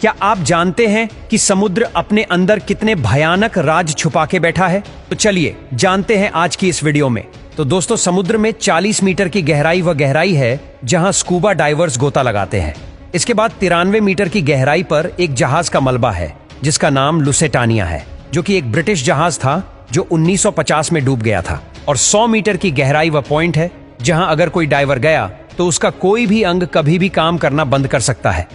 क्या आप जानते हैं कि समुद्र अपने अंदर कितने भयानक राज छुपा के बैठा है? तो चलिए जानते हैं आज की इस वीडियो में। तो दोस्तों, समुद्र में 40 मीटर की गहराई है जहां स्कूबा डाइवर्स गोता लगाते हैं। इसके बाद 93 मीटर की गहराई पर एक जहाज का मलबा है जिसका नाम लुसेटानिया है, जो कि एक ब्रिटिश जहाज था जो 1950 में डूब गया था। और 100 मीटर की गहराई वह पॉइंट है जहां अगर कोई डाइवर गया तो उसका कोई भी अंग कभी भी काम करना बंद कर सकता है।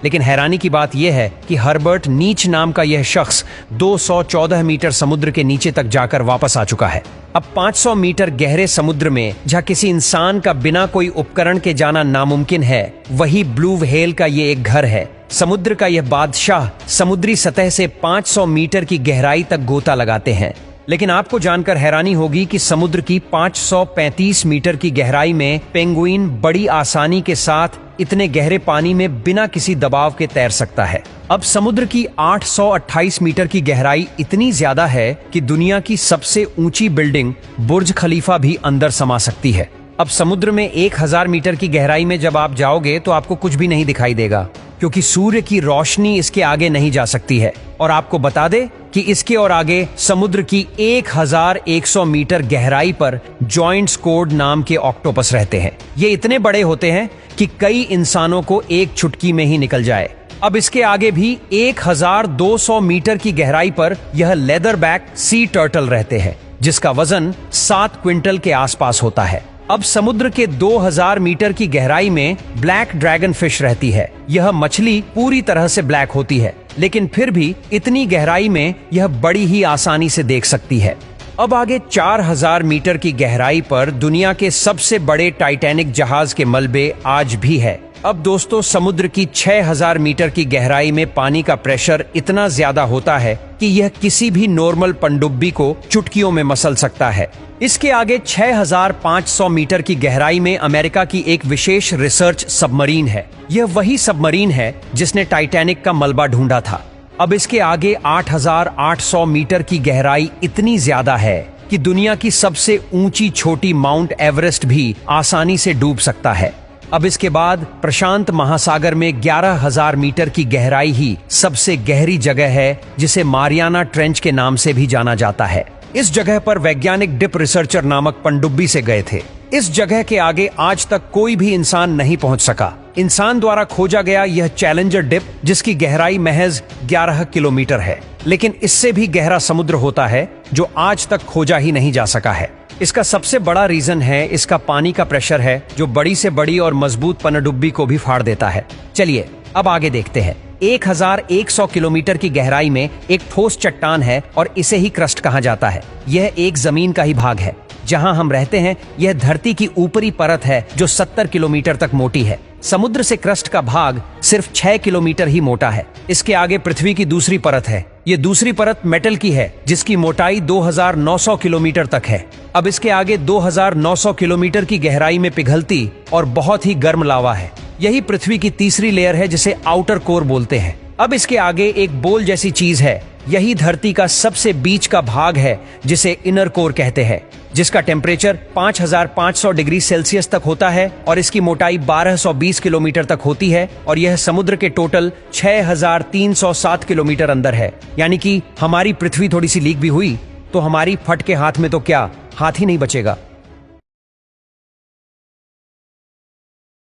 लेकिन हैरानी की बात यह है कि हर्बर्ट नीच नाम का यह शख्स 214 मीटर समुद्र के नीचे तक जाकर वापस आ चुका है। अब 500 मीटर गहरे समुद्र में जहां किसी इंसान का बिना कोई उपकरण के जाना नामुमकिन है, वही ब्लू व्हेल का ये एक घर है। समुद्र का यह बादशाह समुद्री सतह से 500 मीटर की गहराई तक गोता लगाते हैं। लेकिन आपको जानकर हैरानी होगी कि समुद्र की 535 मीटर की गहराई में पेंगुइन बड़ी आसानी के साथ इतने गहरे पानी में बिना किसी दबाव के तैर सकता है। अब समुद्र की 828 मीटर की गहराई इतनी ज्यादा है कि दुनिया की सबसे ऊंची बिल्डिंग बुर्ज खलीफा भी अंदर समा सकती है। अब समुद्र में 1000 मीटर की गहराई में जब आप जाओगे तो आपको कुछ भी नहीं दिखाई देगा, क्योंकि सूर्य की रोशनी इसके आगे नहीं जा सकती है। और आपको बता दे कि इसके और आगे समुद्र की 1100 मीटर गहराई पर जॉइंट स्क्वॉड नाम के ऑक्टोपस रहते हैं। ये इतने बड़े होते हैं कि कई इंसानों को एक चुटकी में ही निकल जाए। अब इसके आगे भी 1200 मीटर की गहराई पर यह लेदर बैक सी टर्टल रहते हैं, जिसका वजन 7 क्विंटल के आसपास होता है। अब समुद्र के 2000 मीटर की गहराई में ब्लैक ड्रैगन फिश रहती है। यह मछली पूरी तरह से ब्लैक होती है, लेकिन फिर भी इतनी गहराई में यह बड़ी ही आसानी से देख सकती है। अब आगे 4000 मीटर की गहराई पर दुनिया के सबसे बड़े टाइटैनिक जहाज के मलबे आज भी है। अब दोस्तों, समुद्र की 6000 मीटर की गहराई में पानी का प्रेशर इतना ज्यादा होता है कि यह किसी भी नॉर्मल पनडुब्बी को चुटकियों में मसल सकता है। इसके आगे 6500 मीटर की गहराई में अमेरिका की एक विशेष रिसर्च सबमरीन है। यह वही सबमरीन है जिसने टाइटैनिक का मलबा ढूंढा था। अब इसके आगे 8800 मीटर की गहराई इतनी ज्यादा है कि दुनिया की सबसे ऊंची छोटी माउंट एवरेस्ट भी आसानी से डूब सकता है। अब इसके बाद प्रशांत महासागर में 11000 मीटर की गहराई ही सबसे गहरी जगह है, जिसे मारियाना ट्रेंच के नाम से भी जाना जाता है। इस जगह पर वैज्ञानिक डिप रिसर्चर नामक पनडुब्बी से गए थे। इस जगह के आगे आज तक कोई भी इंसान नहीं पहुंच सका। इंसान द्वारा खोजा गया यह चैलेंजर डिप, जिसकी गहराई महज 11 किलोमीटर है, लेकिन इससे भी गहरा समुद्र होता है जो आज तक खोजा ही नहीं जा सका है। इसका सबसे बड़ा रीजन है इसका पानी का प्रेशर है, जो बड़ी से बड़ी और मजबूत पनडुब्बी को भी फाड़ देता है। चलिए अब आगे देखते हैं। 1100 किलोमीटर की गहराई में एक ठोस चट्टान है और इसे ही क्रस्ट कहा जाता है। यह एक जमीन का ही भाग है। जहां हम रहते हैं यह धरती की ऊपरी परत है जो 70 किलोमीटर तक मोटी है। समुद्र से क्रस्ट का भाग सिर्फ 6 किलोमीटर ही मोटा है। इसके आगे पृथ्वी की दूसरी परत है। ये दूसरी परत मेटल की है, जिसकी मोटाई 2900 किलोमीटर तक है। अब इसके आगे 2900 किलोमीटर की गहराई में पिघलती और बहुत ही गर्म लावा है। यही पृथ्वी की तीसरी लेयर है, जिसे आउटर कोर बोलते हैं। अब इसके आगे एक बोल जैसी चीज है। यही धरती का सबसे बीच का भाग है, जिसे इनर कोर कहते हैं, जिसका टेम्परेचर 5500 डिग्री सेल्सियस तक होता है और इसकी मोटाई 1220 किलोमीटर तक होती है। और यह समुद्र के टोटल 6307 किलोमीटर अंदर है। यानी कि हमारी पृथ्वी थोड़ी सी लीक भी हुई तो हमारी फट के हाथ में तो क्या, हाथ ही नहीं बचेगा।